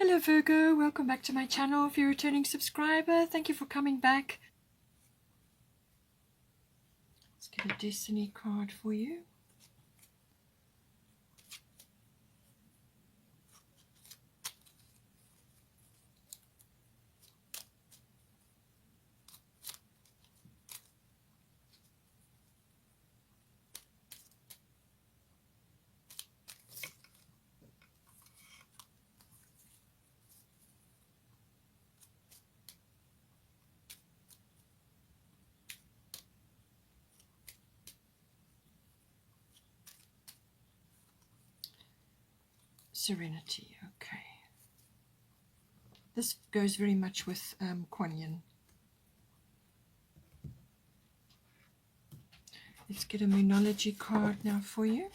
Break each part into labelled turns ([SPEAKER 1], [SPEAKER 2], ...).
[SPEAKER 1] Hello Virgo, welcome back to my channel. If you're a returning subscriber, thank you for coming back. Let's get a destiny card for you. Serenity, okay. This goes very much with Kuan Yin. Let's get a Moonology card now for you.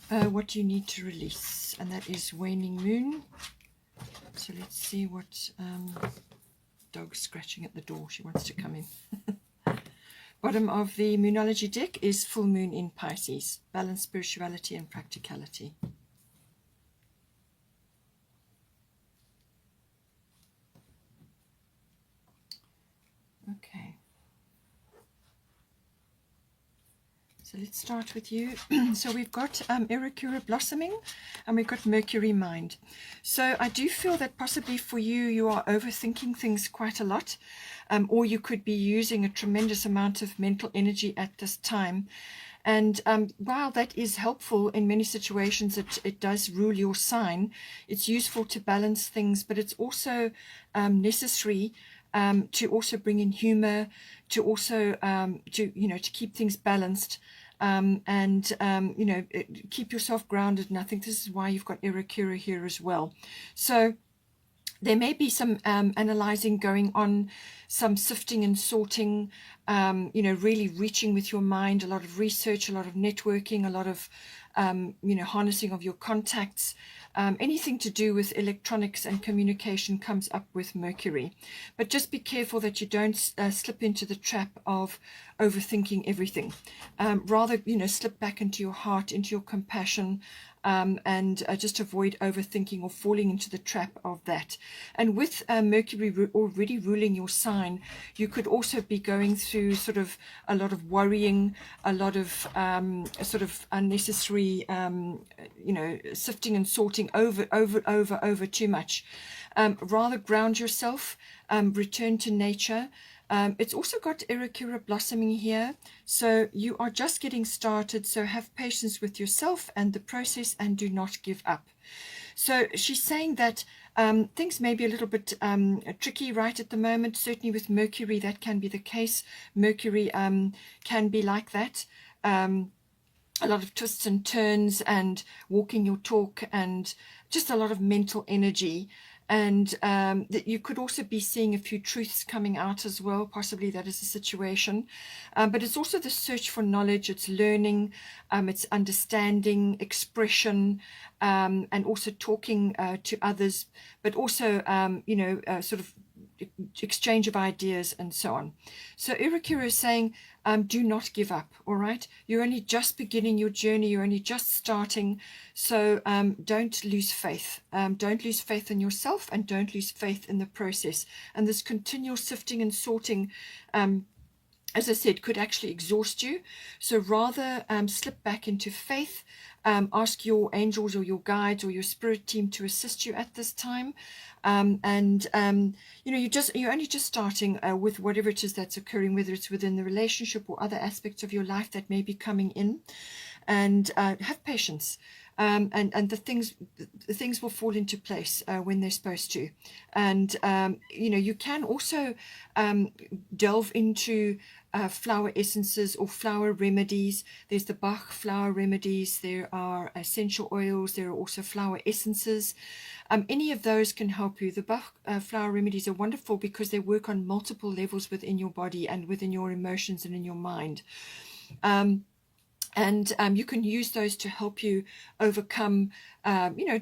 [SPEAKER 1] What do you need to release? And that is Waning Moon. So let's see what dog's scratching at the door. She wants to come in. Bottom of the Moonology deck is Full Moon in Pisces. Balance, spirituality and practicality. Okay. So let's start with you. So we've got Erikura blossoming and we've got Mercury mind. So I do feel that possibly for you, you are overthinking things quite a lot, or you could be using a tremendous amount of mental energy at this time. And while that is helpful in many situations, it does rule your sign. It's useful to balance things, but it's also necessary to also bring in humor, to also to keep things balanced, and keep yourself grounded. And I think this is why you've got Erikura here as well. So there may be some analyzing going on, some sifting and sorting, really reaching with your mind, a lot of research, a lot of networking, a lot of harnessing of your contacts. Anything to do with electronics and communication comes up with Mercury. But just be careful that you don't slip into the trap of overthinking everything. Rather, slip back into your heart, into your compassion, and just avoid overthinking or falling into the trap of that. And with Mercury already ruling your sign, you could also be going through sort of a lot of worrying, a lot of sort of unnecessary, sifting and sorting over too much. Rather ground yourself, return to nature. It's also got Erikura blossoming here, so you are just getting started, so have patience with yourself and the process and do not give up. So she's saying that things may be a little bit tricky right at the moment. Certainly with Mercury that can be the case. Mercury can be like that. A lot of twists and turns and walking your talk and just a lot of mental energy. And that you could also be seeing a few truths coming out as well. Possibly that is the situation. But it's also the search for knowledge. It's learning, it's understanding, expression, and also talking to others, but also, sort of exchange of ideas and so on. So Erikura is saying, do not give up, all right? You're only just beginning your journey. You're only just starting. So don't lose faith. Don't lose faith in yourself and don't lose faith in the process. And this continual sifting and sorting, as I said, could actually exhaust you. So rather slip back into faith. Ask your angels or your guides or your spirit team to assist you at this time. You're only just starting with whatever it is that's occurring, whether it's within the relationship or other aspects of your life that may be coming in. And have patience. And the things will fall into place when they're supposed to. And you can also delve into flower essences or flower remedies. There's the Bach flower remedies. There are essential oils. There are also flower essences. Any of those can help you. The Bach flower remedies are wonderful because they work on multiple levels within your body and within your emotions and in your mind. And you can use those to help you overcome,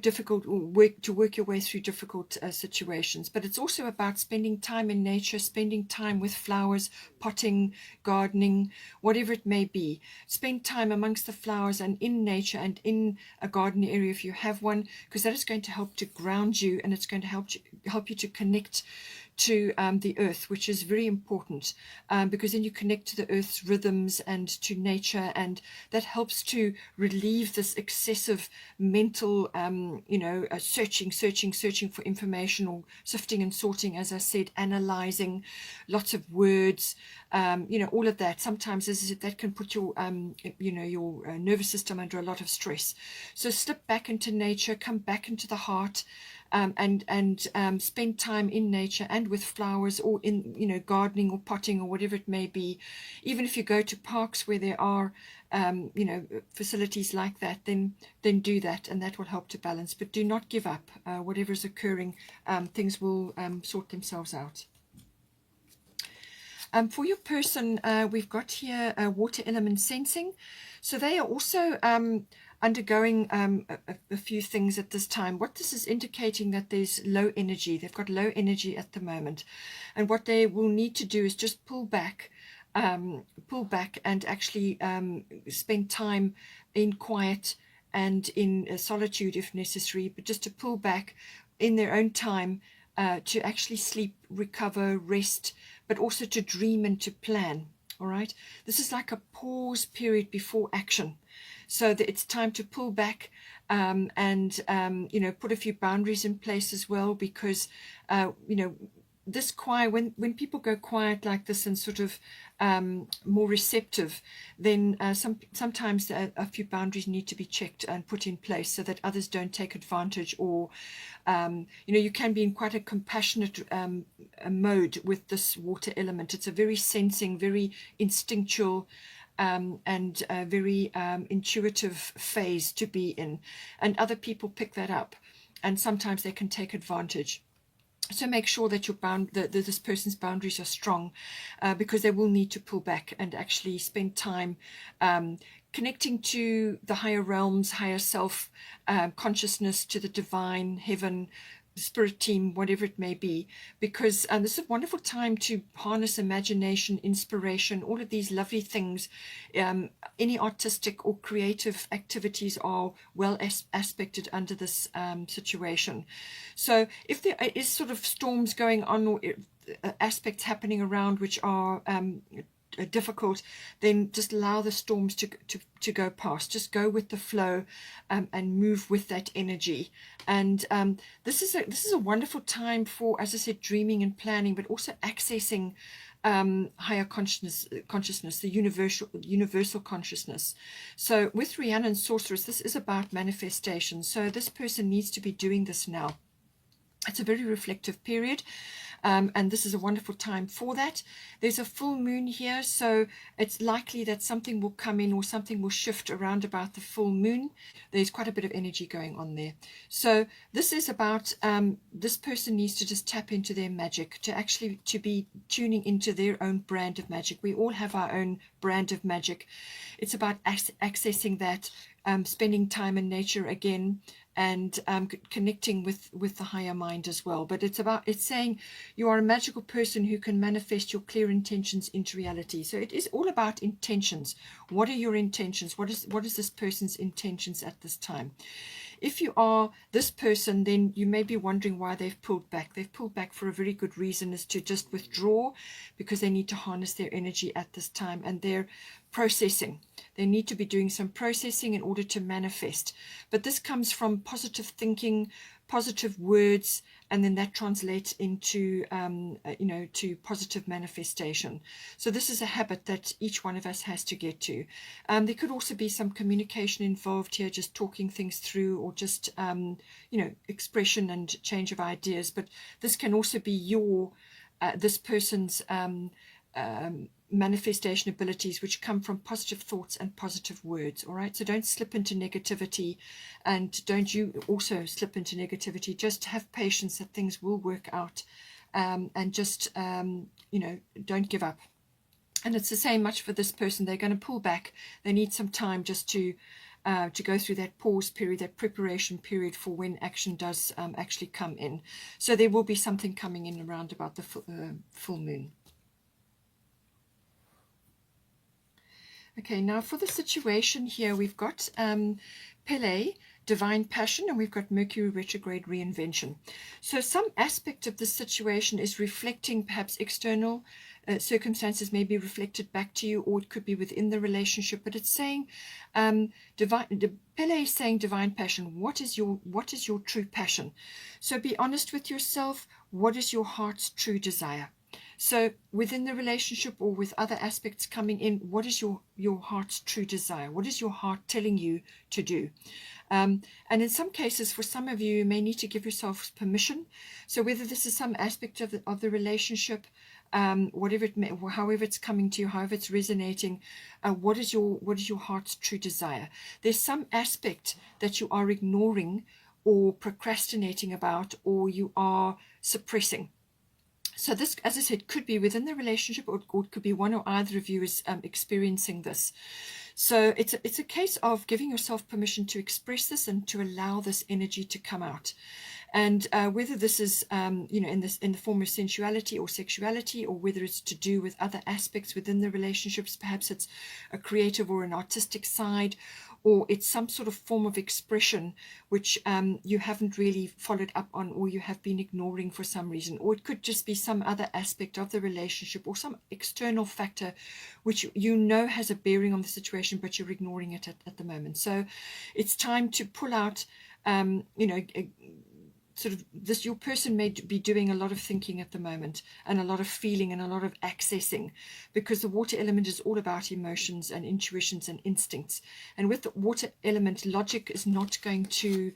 [SPEAKER 1] difficult work, to work your way through difficult situations. But it's also about spending time in nature, spending time with flowers, potting, gardening, whatever it may be. Spend time amongst the flowers and in nature and in a garden area if you have one, because that is going to help to ground you, and it's going to help you to connect to the earth, which is very important, because then you connect to the earth's rhythms and to nature, and that helps to relieve this excessive mental, searching for information, or sifting and sorting, as I said, analyzing, lots of words, all of that. Sometimes that can put your, your nervous system under a lot of stress. So slip back into nature, come back into the heart, and spend time in nature and with flowers, or in gardening or potting or whatever it may be. Even if you go to parks where there are facilities like that, then do that, and that will help to balance. But do not give up. Whatever is occurring, things will sort themselves out. For your person, we've got here water element sensing. So they are also undergoing a few things at this time. What this is indicating, that there's low energy. They've got low energy at the moment. And what they will need to do is just pull back and actually spend time in quiet and in solitude if necessary, but just to pull back in their own time, to actually sleep, recover, rest, but also to dream and to plan. All right, this is like a pause period before action, so that it's time to pull back, and put a few boundaries in place as well, because this quiet, when people go quiet like this and sort of more receptive, then sometimes a few boundaries need to be checked and put in place, so that others don't take advantage, or you can be in quite a compassionate mode with this water element. It's a very sensing, very instinctual, and a very intuitive phase to be in, and other people pick that up, and sometimes they can take advantage. So make sure that this person's boundaries are strong, because they will need to pull back and actually spend time connecting to the higher realms, higher self, consciousness, to the divine, heaven, spirit team, whatever it may be, because this is a wonderful time to harness imagination, inspiration, all of these lovely things. Any artistic or creative activities are well aspected under this situation. So if there is sort of storms going on, or aspects happening around which are difficult, then just allow the storms to go past. Just go with the flow, and move with that energy. And this is a wonderful time for, as I said, dreaming and planning, but also accessing higher consciousness, the universal consciousness. So with Rhiannon Sorceress, this is about manifestation. So this person needs to be doing this now. It's a very reflective period, and this is a wonderful time for that. There's a full moon here, so it's likely that something will come in, or something will shift around about the full moon. There's quite a bit of energy going on there. So this is about, this person needs to just tap into their magic, to be tuning into their own brand of magic. We all have our own brand of magic. It's about accessing that, spending time in nature again, and connecting with the higher mind as well. But it's saying you are a magical person who can manifest your clear intentions into reality. So it is all about intentions. What are your intentions? What is this person's intentions at this time? If you are this person, then you may be wondering why they've pulled back. They've pulled back for a very good reason, is to just withdraw, because they need to harness their energy at this time, and they're processing. They need to be doing some processing in order to manifest. But this comes from positive thinking, positive words, and then that translates into to positive manifestation. So this is a habit that each one of us has to get to. There could also be some communication involved here, just talking things through, or just expression and change of ideas. But this can also be your this person's manifestation abilities, which come from positive thoughts and positive words. All right, so don't slip into negativity, and don't you also slip into negativity. Just have patience that things will work out, and just don't give up. And it's the same much for this person. They're going to pull back. They need some time just to go through that pause period, that preparation period for when action does actually come in. So there will be something coming in around about the full moon. Okay, now for the situation here, we've got Pele, divine passion, and we've got Mercury retrograde reinvention. So some aspect of this situation is reflecting perhaps external circumstances, may be reflected back to you, or it could be within the relationship. But it's saying, Pele is saying divine passion. What is your true passion? So be honest with yourself. What is your heart's true desire? So within the relationship or with other aspects coming in, what is your heart's true desire? What is your heart telling you to do? And in some cases, for some of you, you may need to give yourself permission. So whether this is some aspect of the relationship, whatever it may, however it's coming to you, however it's resonating, what is your heart's true desire? There's some aspect that you are ignoring or procrastinating about, or you are suppressing. So this, as I said, could be within the relationship, or it could be one or either of you is experiencing this. So it's a case of giving yourself permission to express this and to allow this energy to come out. And whether this is in the form of sensuality or sexuality, or whether it's to do with other aspects within the relationships, perhaps it's a creative or an artistic side, or it's some sort of form of expression which you haven't really followed up on, or you have been ignoring for some reason, or it could just be some other aspect of the relationship or some external factor which you know has a bearing on the situation, but you're ignoring it at the moment. So it's time to pull out, sort of this, your person may be doing a lot of thinking at the moment, and a lot of feeling, and a lot of accessing, because the water element is all about emotions and intuitions and instincts. And with the water element, logic is not going to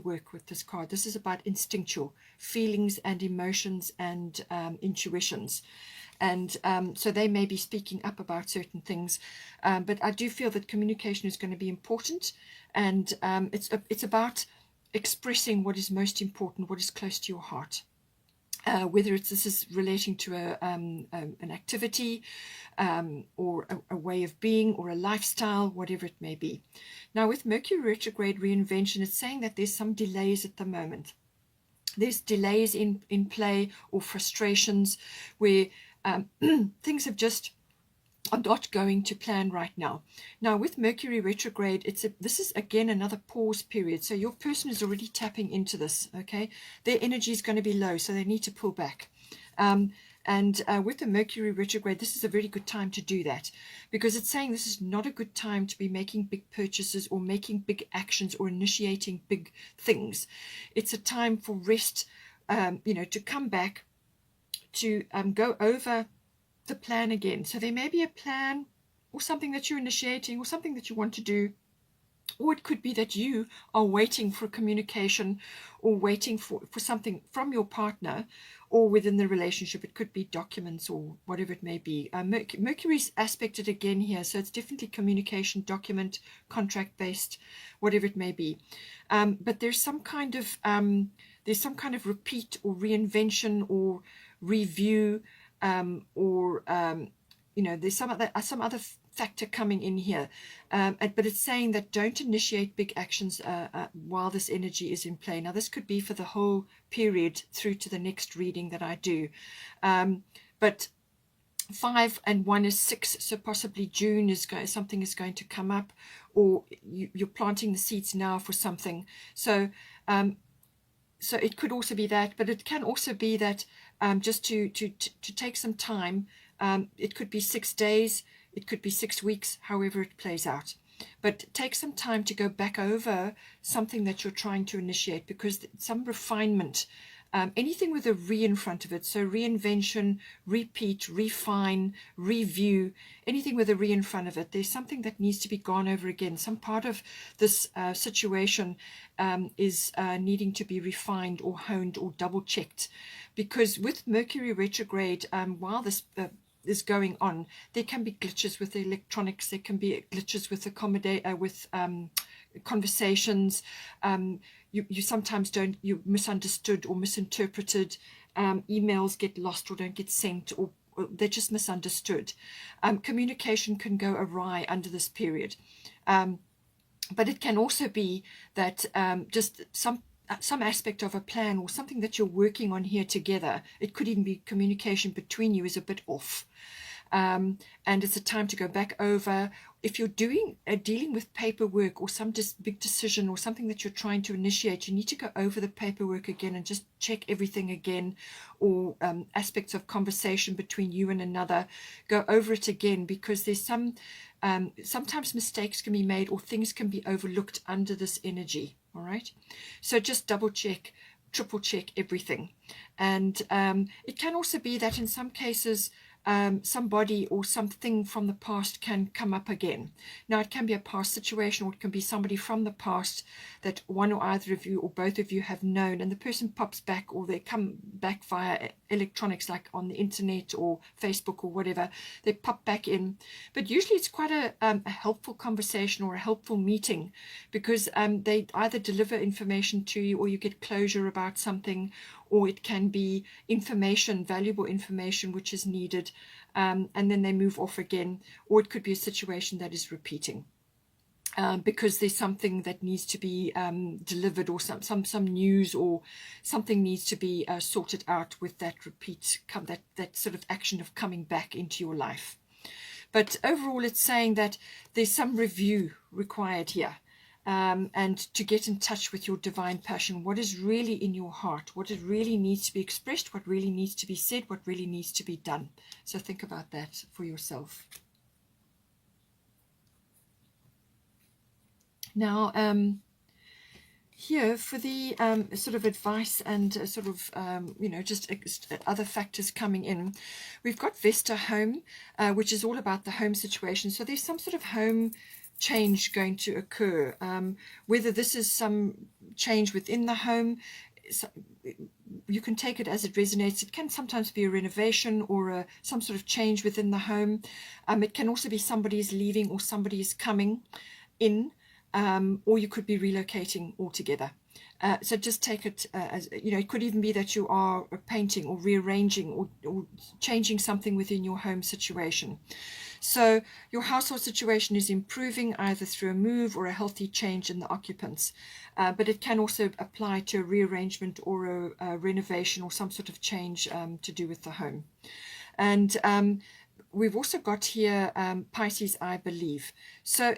[SPEAKER 1] work with this card. This is about instinctual feelings and emotions and intuitions. And so they may be speaking up about certain things, but I do feel that communication is going to be important, and it's about expressing what is most important, what is close to your heart. Whether this is relating to an activity or a way of being or a lifestyle, whatever it may be. Now with Mercury retrograde reinvention, it's saying that there's some delays at the moment. There's delays in play, or frustrations where things have just are not going to plan right now. Now with Mercury retrograde, this is again another pause period. So your person is already tapping into this. Okay, their energy is going to be low, so they need to pull back. And with the Mercury retrograde, this is a very good time to do that, because it's saying this is not a good time to be making big purchases or making big actions or initiating big things. It's a time for rest, to come back, to go over the plan again. So there may be a plan or something that you're initiating or something that you want to do, or it could be that you are waiting for communication or waiting for something from your partner or within the relationship. It could be documents or whatever it may be. Mercury's aspected again here, so it's definitely communication, document, contract based, whatever it may be. But there's some kind of repeat or reinvention or review, there's some other factor coming in here, but it's saying that don't initiate big actions while this energy is in play. Now this could be for the whole period through to the next reading that I do, but 5 and 1 is 6, so possibly June something is going to come up, or you're planting the seeds now for something. So it could also be that, but it can also be that just to take some time. It could be 6 days, it could be 6 weeks, however it plays out. But take some time to go back over something that you're trying to initiate, because some refinement, anything with a re in front of it, so reinvention, repeat, refine, review, anything with a re in front of it, there's something that needs to be gone over again. Some part of this situation is needing to be refined or honed or double checked, because with Mercury retrograde, while this is going on, there can be glitches with the electronics, there can be glitches with conversations. You sometimes you misunderstood or misinterpreted, emails get lost or don't get sent, or they're just misunderstood. Communication can go awry under this period. But it can also be that just some aspect of a plan or something that you're working on here together, it could even be communication between you, is a bit off. And it's a time to go back over. If you're dealing with paperwork or some big decision or something that you're trying to initiate, you need to go over the paperwork again and just check everything again, or aspects of conversation between you and another, go over it again, because there's sometimes mistakes can be made or things can be overlooked under this energy. All right, so just double check, triple check everything. And it can also be that in some cases somebody or something from the past can come up again. Now, it can be a past situation, or it can be somebody from the past that one or either of you or both of you have known, and the person pops back, or they come back via electronics, like on the internet or Facebook or whatever. They pop back in. But usually it's quite a helpful conversation or a helpful meeting, because they either deliver information to you, or you get closure about something, or it can be information, valuable information, which is needed, and then they move off again. Or it could be a situation that is repeating, because there's something that needs to be delivered, or some news or something needs to be sorted out with that that sort of action of coming back into your life. But overall, it's saying that there's some review required here. And to get in touch with your divine passion, what is really in your heart, what it really needs to be expressed, what really needs to be said, what really needs to be done. So think about that for yourself. Now, here for the sort of advice and sort of, just other factors coming in, we've got Vesta home, which is all about the home situation. So there's some sort of home change going to occur, whether this is some change within the home. You can take it as it resonates. It can sometimes be a renovation or some sort of change within the home. It can also be somebody is leaving or somebody is coming in, or you could be relocating altogether. So just take it as, it could even be that you are painting or rearranging or changing something within your home situation. So your household situation is improving either through a move or a healthy change in the occupants. But it can also apply to a rearrangement or a renovation or some sort of change to do with the home. And we've also got here Pisces, I believe. So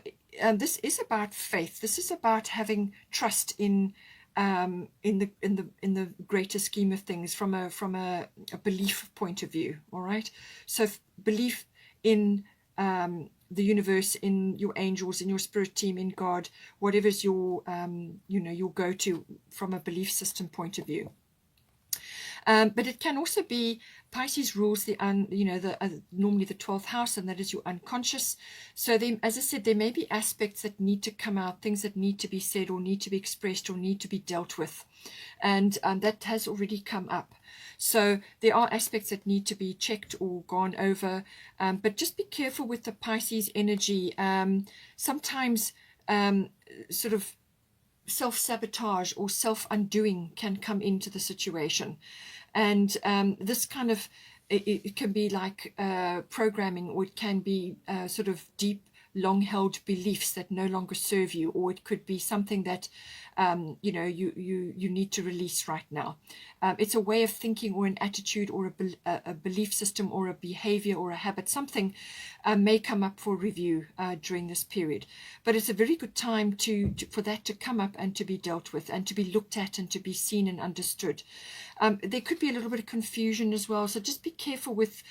[SPEAKER 1] this is about faith. This is about having trust in the greater scheme of things, from a belief point of view. All right. So belief in the universe, in your angels, in your spirit team, in God, whatever's your your go-to from a belief system point of view. But it can also be Pisces rules normally the 12th house, and that is your unconscious. So as I said, there may be aspects that need to come out, things that need to be said or need to be expressed or need to be dealt with, and that has already come up. So there are aspects that need to be checked or gone over, but just be careful with the Pisces energy. Sometimes sort of self-sabotage or self-undoing can come into the situation. And this kind of, it can be like programming, or it can be sort of deep, long-held beliefs that no longer serve you, or it could be something that you need to release right now. It's a way of thinking or an attitude or a belief system or a behavior or a habit. Something may come up for review during this period. But it's a very good time for that to come up and to be dealt with and to be looked at and to be seen and understood. There could be a little bit of confusion as well. So just be careful with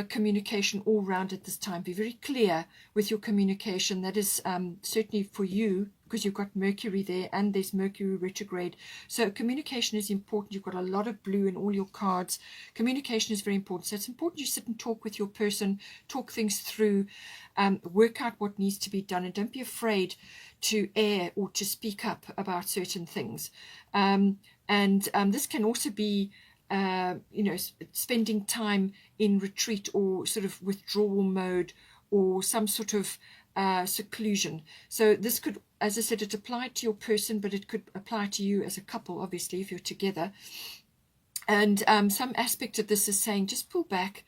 [SPEAKER 1] communication all round at this time. Be very clear with your communication. That is certainly for you, because you've got Mercury there and there's Mercury retrograde. So communication is important. You've got a lot of blue in all your cards. Communication is very important. So it's important you sit and talk with your person, talk things through, work out what needs to be done, and don't be afraid to air or to speak up about certain things. And this can also be spending time in retreat or sort of withdrawal mode, or some sort of seclusion. So this could, as I said, it applied to your person, but it could apply to you as a couple, obviously, if you're together. And some aspect of this is saying just pull back,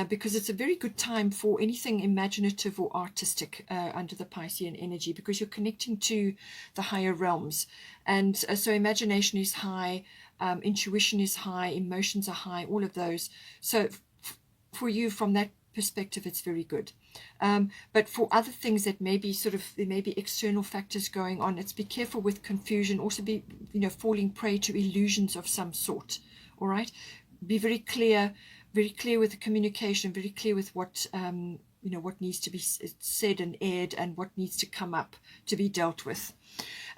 [SPEAKER 1] because it's a very good time for anything imaginative or artistic under the Piscean energy, because you're connecting to the higher realms. And so imagination is high, intuition is high, emotions are high, all of those. So for you, from that perspective, it's very good. But for other things that may be there may be external factors going on, it's be careful with confusion, also be, falling prey to illusions of some sort. All right, be very clear with the communication, very clear with what what needs to be said and aired, and what needs to come up to be dealt with.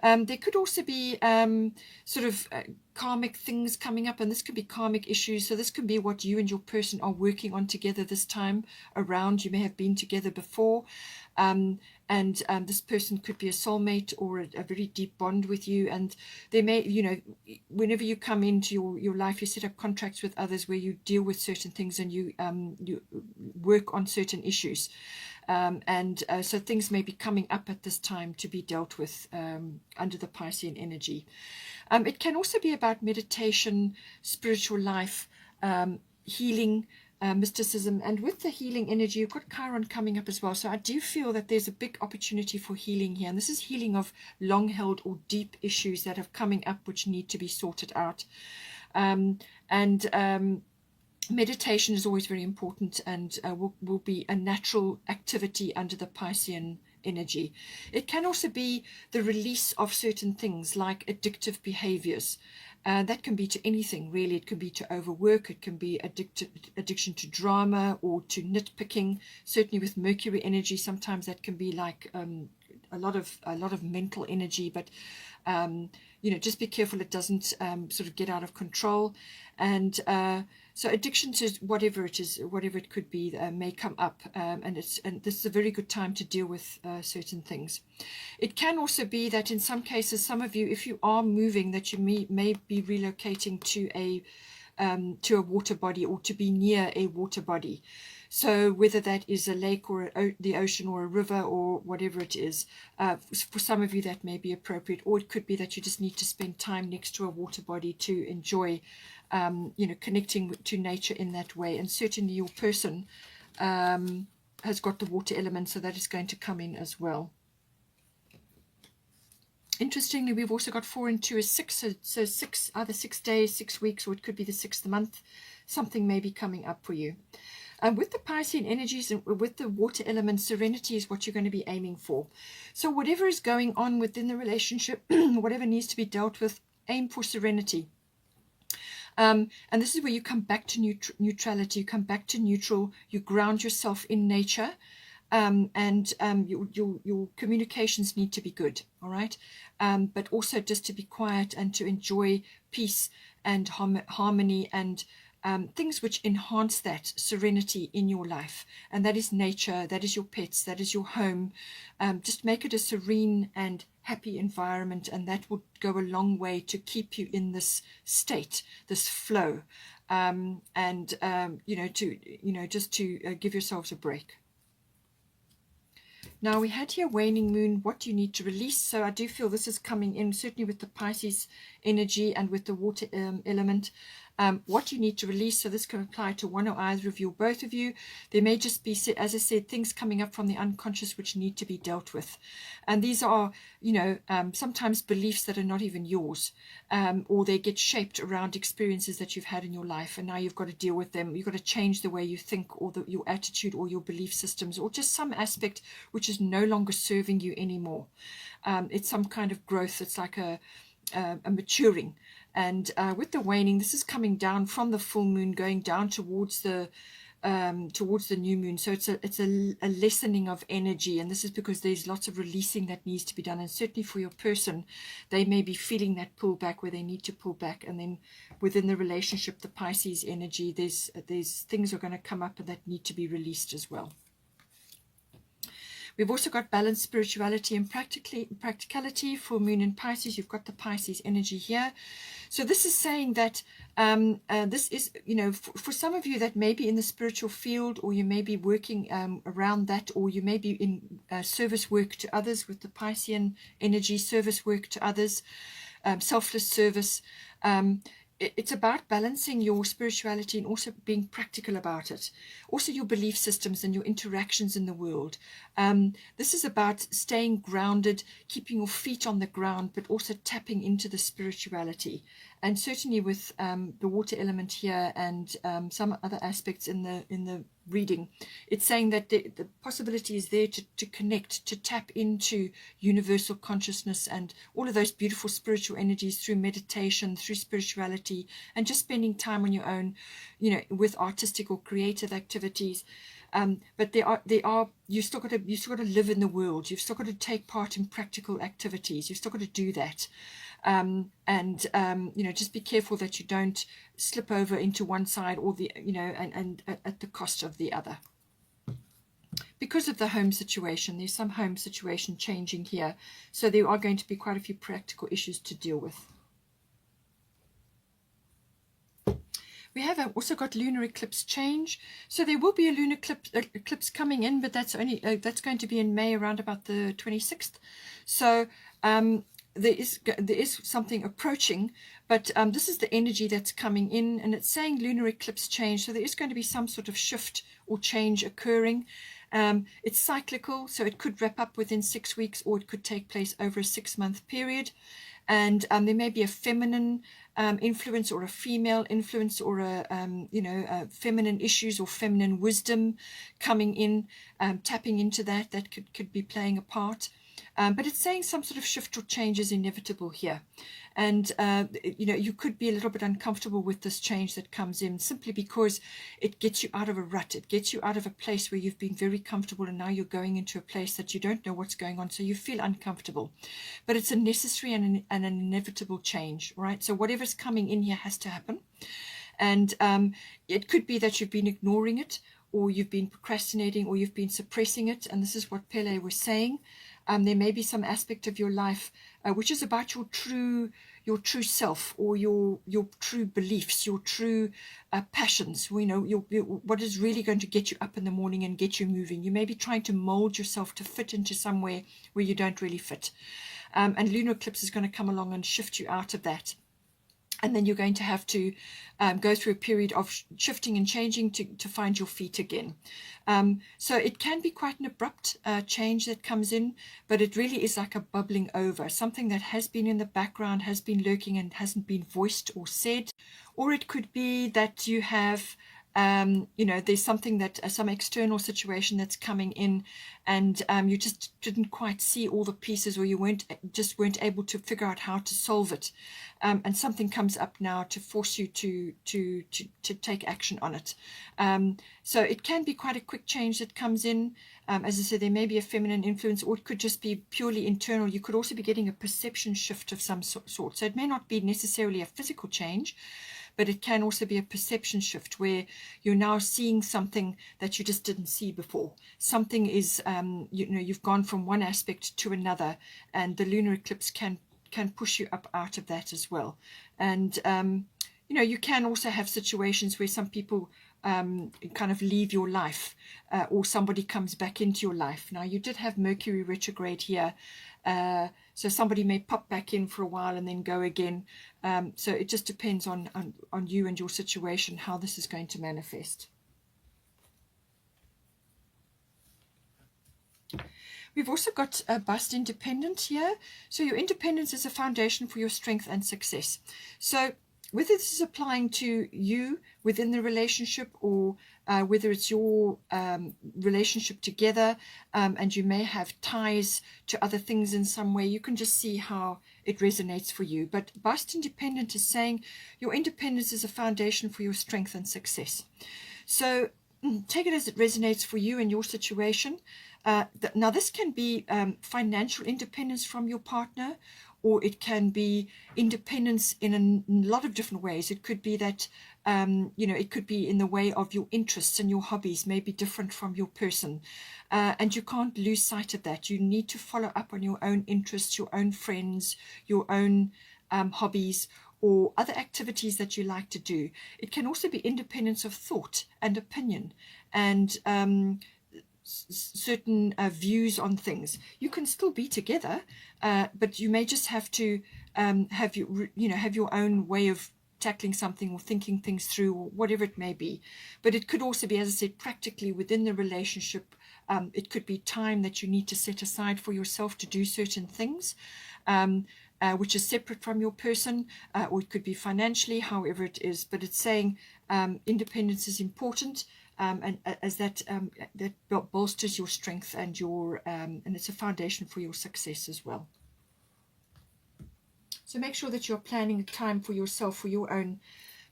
[SPEAKER 1] There could also be karmic things coming up, and this could be karmic issues. So this could be what you and your person are working on together this time around. You may have been together before, and this person could be a soulmate or a very deep bond with you. And they may, whenever you come into your life, you set up contracts with others where you deal with certain things, and you work on certain issues. So things may be coming up at this time to be dealt with under the Piscean energy. It can also be about meditation, spiritual life, healing, mysticism. And with the healing energy, you've got Chiron coming up as well. So I do feel that there's a big opportunity for healing here. And this is healing of long-held or deep issues that are coming up, which need to be sorted out. Meditation is always very important, and will be a natural activity under the Piscean energy. It can also be the release of certain things like addictive behaviors. That can be to anything, really. It can be to overwork. It can be addiction to drama or to nitpicking. Certainly with Mercury energy, sometimes that can be like a lot of mental energy. But just be careful it doesn't get out of control. And so addiction to whatever it is, whatever it could be, may come up, and this is a very good time to deal with certain things. It can also be that in some cases, some of you, if you are moving, that you may be relocating to a water body, or to be near a water body. So whether that is a lake or the ocean or a river or whatever it is, for some of you that may be appropriate. Or it could be that you just need to spend time next to a water body to enjoy connecting to nature in that way. And certainly your person has got the water element, so that is going to come in as well. Interestingly, we've also got 4 and 2 is 6, so 6, either 6 days, 6 weeks, or it could be the 6th month. Something may be coming up for you. With the Piscean energies and with the water element, serenity is what you're going to be aiming for. So whatever is going on within the relationship, whatever needs to be dealt with, aim for serenity. And this is where you come back to neutrality, you come back to neutral, you ground yourself in nature, and your communications need to be good, all right? But also just to be quiet and to enjoy peace and harmony and things which enhance that serenity in your life. And that is nature, that is your pets, that is your home. Just make it a serene and happy environment, and that will go a long way to keep you in this state, this flow, just to give yourselves a break. Now, we had here waning moon, what you need to release. So I do feel this is coming in, certainly with the Pisces energy and with the water element. What you need to release. So this can apply to one or either of you, or both of you. There may just be, as I said, things coming up from the unconscious which need to be dealt with. And these are, sometimes beliefs that are not even yours, or they get shaped around experiences that you've had in your life, and now you've got to deal with them. You've got to change the way you think, or your attitude, or your belief systems, or just some aspect which is no longer serving you anymore. It's some kind of growth. It's like a maturing. And with the waning, this is coming down from the full moon, going down towards the new moon. So it's a lessening of energy, and this is because there's lots of releasing that needs to be done. And certainly for your person, they may be feeling that pull back where they need to pull back. And then within the relationship, the Pisces energy, there's things are going to come up and that need to be released as well. We've also got balanced spirituality and practicality. Full moon in Pisces, you've got the Pisces energy here. So this is saying that this is, for some of you that may be in the spiritual field, or you may be working around that, or you may be in service work to others with the Piscean energy, service work to others, selfless service. it's about balancing your spirituality and also being practical about it. Also your belief systems and your interactions in the world. This is about staying grounded, keeping your feet on the ground, but also tapping into the spirituality. And certainly with the water element here and some other aspects in the reading, it's saying that the possibility is there to connect, to tap into universal consciousness and all of those beautiful spiritual energies through meditation, through spirituality, and just spending time on your own, with artistic or creative activities. But you still got to live in the world. You've still got to take part in practical activities. You've still got to do that. Just be careful that you don't slip over into one side or and at the cost of the other. Because of the home situation, there's some home situation changing here. So there are going to be quite a few practical issues to deal with. We have also got lunar eclipse change. So there will be a lunar eclipse coming in, but that's going to be in May around about the 26th. So there is something approaching, but this is the energy that's coming in, and it's saying lunar eclipse change. So there is going to be some sort of shift or change occurring. It's cyclical, so it could wrap up within 6 weeks, or it could take place over a 6-month period. And there may be a feminine influence or a female influence or a feminine issues or feminine wisdom coming in, tapping into that could be playing a part. But it's saying some sort of shift or change is inevitable here. And, you could be a little bit uncomfortable with this change that comes in simply because it gets you out of a rut. It gets you out of a place where you've been very comfortable and now you're going into a place that you don't know what's going on. So you feel uncomfortable. But it's a necessary and an inevitable change, right? So whatever's coming in here has to happen. And it could be that you've been ignoring it, or you've been procrastinating, or you've been suppressing it. And this is what Pele was saying. There may be some aspect of your life which is about your true self, or your true beliefs, your true passions. What is really going to get you up in the morning and get you moving. You may be trying to mold yourself to fit into somewhere where you don't really fit. And lunar eclipse is going to come along and shift you out of that. And then you're going to have to go through a period of shifting and changing to find your feet again. So it can be quite an abrupt change that comes in, but it really is like a bubbling over, something that has been in the background, has been lurking and hasn't been voiced or said. Or it could be that you have there's something that some external situation that's coming in, and you just didn't quite see all the pieces, or you weren't able to figure out how to solve it, and something comes up now to force you to take action on it. So it can be quite a quick change that comes in. As I said, there may be a feminine influence, or it could just be purely internal. You could also be getting a perception shift of some sort. So it may not be necessarily a physical change, but it can also be a perception shift where you're now seeing something that you just didn't see before. Something is, you've gone from one aspect to another, and the lunar eclipse can push you up out of that as well. And, you can also have situations where some people kind of leave your life, or somebody comes back into your life. Now, you did have Mercury retrograde here, so somebody may pop back in for a while and then go again. So it just depends on you and your situation, how this is going to manifest. We've also got a bust independent here. So your independence is a foundation for your strength and success. So whether this is applying to you within the relationship, or whether it's your relationship together, and you may have ties to other things in some way, you can just see how it resonates for you. But bust independent is saying your independence is a foundation for your strength and success. So take it as it resonates for you and your situation. Now, this can be financial independence from your partner, or it can be independence in a lot of different ways. It could be that, it could be in the way of your interests and your hobbies may be different from your person. And you can't lose sight of that. You need to follow up on your own interests, your own friends, your own hobbies, or other activities that you like to do. It can also be independence of thought and opinion, and certain views on things. You can still be together, but you may just have to have your own way of tackling something or thinking things through or whatever it may be. But it could also be, as I said, practically within the relationship. It could be time that you need to set aside for yourself to do certain things, which is separate from your person, or it could be financially, however it is. But it's saying independence is important, and as that bolsters your strength and and it's a foundation for your success as well. So make sure that you're planning time for yourself, for your own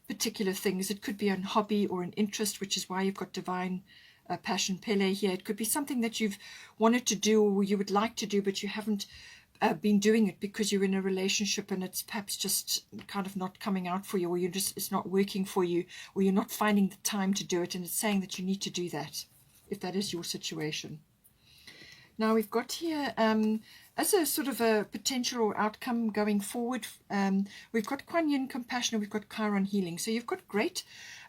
[SPEAKER 1] particular things. It could be a hobby or an interest, which is why you've got divine passion Pele here. It could be something that you've wanted to do or you would like to do, but you haven't been doing it because you're in a relationship and it's perhaps just kind of not coming out for you, or it's not working for you, or you're not finding the time to do it. And it's saying that you need to do that if that is your situation. Now we've got here, as a sort of a potential or outcome going forward, we've got Kuan Yin compassion, and we've got Chiron healing. So you've got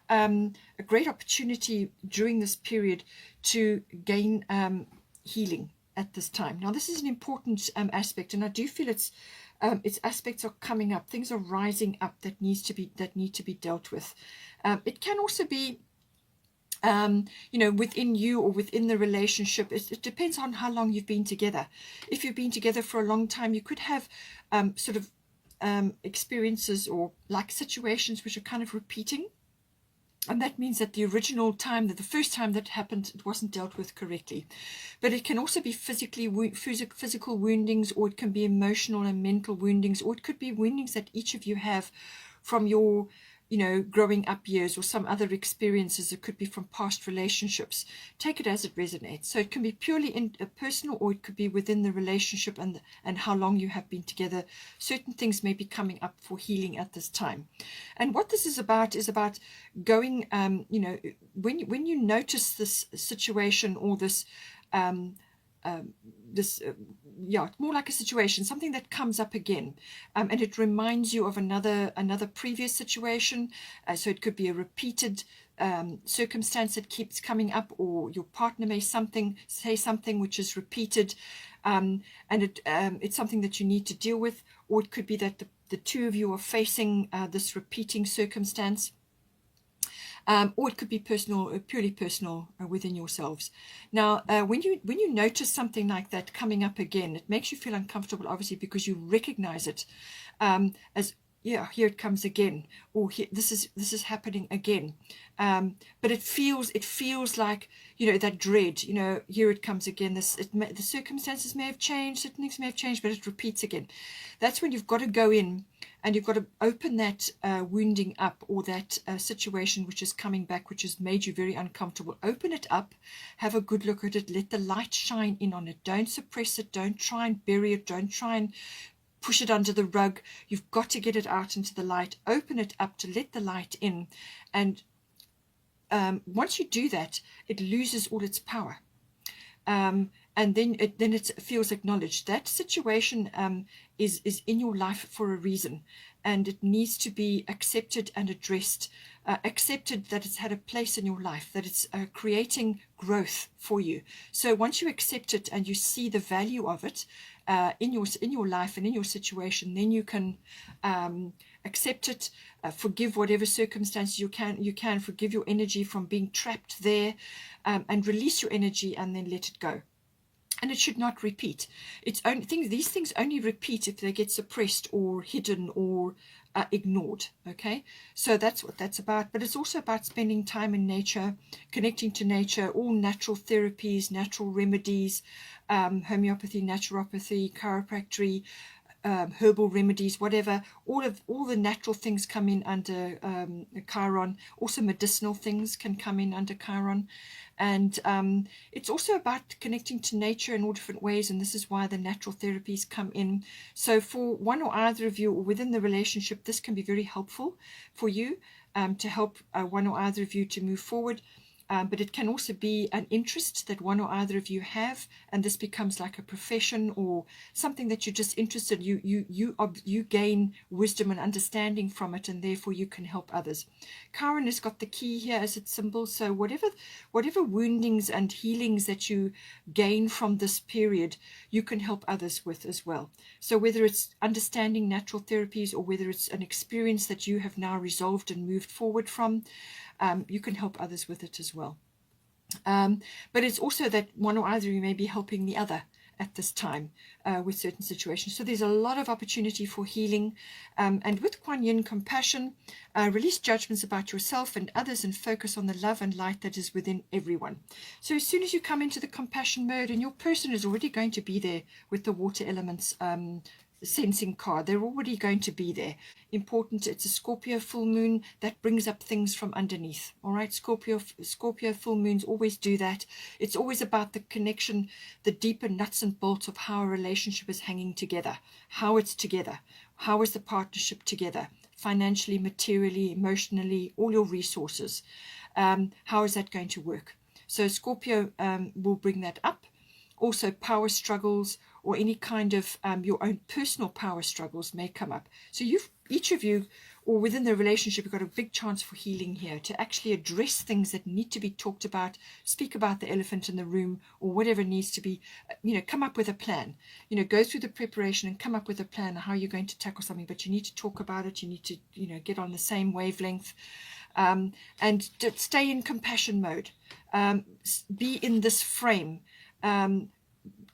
[SPEAKER 1] a great opportunity during this period to gain healing at this time. Now this is an important aspect, and I do feel its aspects are coming up. Things are rising up that need to be dealt with. It can also be within you or within the relationship. It depends on how long you've been together. If you've been together for a long time, you could have experiences or like situations which are kind of repeating. And that means that the original time, that the first time that happened, it wasn't dealt with correctly. But it can also be physical woundings, or it can be emotional and mental woundings, or it could be woundings that each of you have from your growing up years or some other experiences. It could be from past relationships. Take it as it resonates. So it can be purely personal, or it could be within the relationship and how long you have been together. Certain things may be coming up for healing at this time. And what this is about going, when you notice this situation or this, more like a situation, something that comes up again, and it reminds you of another previous situation. So it could be a repeated circumstance that keeps coming up, or your partner may say something which is repeated, and it's something that you need to deal with, or it could be that the two of you are facing this repeating circumstance. Or it could be personal, purely personal within yourselves. Now, when you notice something like that coming up again, it makes you feel uncomfortable, obviously, because you recognize it as, yeah, here it comes again, or here, this is happening again. But it feels like, that dread, here it comes again. The circumstances may have changed, certain things may have changed, but it repeats again. That's when you've got to go in and you've got to open that wounding up, or that situation which is coming back, which has made you very uncomfortable. Open it up, have a good look at it, let the light shine in on it. Don't suppress it, don't try and bury it, don't try and push it under the rug. You've got to get it out into the light. Open it up to let the light in. And once you do that, it loses all its power. And then it feels acknowledged. That situation is in your life for a reason, and it needs to be accepted and addressed. Accepted that it's had a place in your life, that it's creating growth for you. So once you accept it and you see the value of it in your life and in your situation, then you can accept it, forgive whatever circumstances you can forgive your energy from being trapped there, and release your energy and then let it go. And it should not repeat. These things only repeat if they get suppressed or hidden or ignored. Okay, so that's what that's about. But it's also about spending time in nature, connecting to nature, all natural therapies, natural remedies, homeopathy, naturopathy, chiropractic, herbal remedies, whatever. All the natural things come in under Chiron. Also medicinal things can come in under Chiron. And it's also about connecting to nature in all different ways, and this is why the natural therapies come in. So for one or either of you, or within the relationship, this can be very helpful for you, to help one or either of you to move forward. but it can also be an interest that one or either of you have, and this becomes like a profession or something that you're just interested. You gain wisdom and understanding from it, and therefore you can help others. Chiron has got the key here as its symbol, so whatever woundings and healings that you gain from this period, you can help others with as well. So whether it's understanding natural therapies or whether it's an experience that you have now resolved and moved forward from, you can help others with it as well. But it's also that one or either of you may be helping the other at this time with certain situations. So there's a lot of opportunity for healing. And with Kuan Yin, compassion, release judgments about yourself and others and focus on the love and light that is within everyone. So as soon as you come into the compassion mode, and your person is already going to be there with the water elements sensing card, they're already going to be there. Important, it's a Scorpio full moon that brings up things from underneath. All right, Scorpio full moons always do that. It's always about the connection, the deeper nuts and bolts of how a relationship is hanging together, how it's together, how is the partnership together, financially, materially, emotionally, all your resources. How is that going to work? So Scorpio will bring that up. Also, power struggles or any kind of your own personal power struggles may come up. So each of you, or within the relationship, you've got a big chance for healing here, to actually address things that need to be talked about, speak about the elephant in the room, or whatever needs to be, come up with a plan. Go through the preparation and come up with a plan of how you're going to tackle something, but you need to talk about it. You need to, get on the same wavelength, and stay in compassion mode. Be in this frame.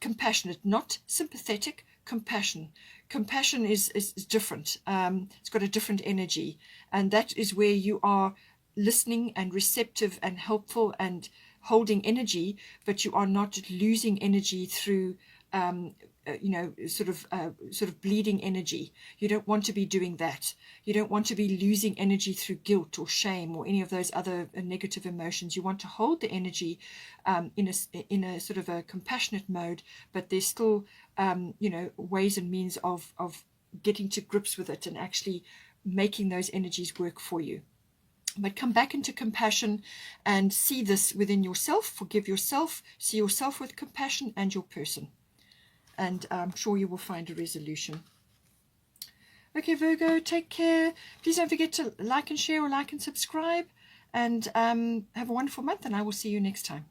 [SPEAKER 1] Compassionate, not sympathetic. Compassion is different. It's got a different energy, and that is where you are listening and receptive and helpful and holding energy, but you are not losing energy through sort of bleeding energy. You don't want to be doing that. You don't want to be losing energy through guilt or shame or any of those other negative emotions. You want to hold the energy in a sort of a compassionate mode, but there's still ways and means of getting to grips with it and actually making those energies work for you. But come back into compassion and see this within yourself. Forgive yourself. See yourself with compassion and your person. And I'm sure you will find a resolution. Okay, Virgo, take care. Please don't forget to like and share or like and subscribe. And have a wonderful month, and I will see you next time.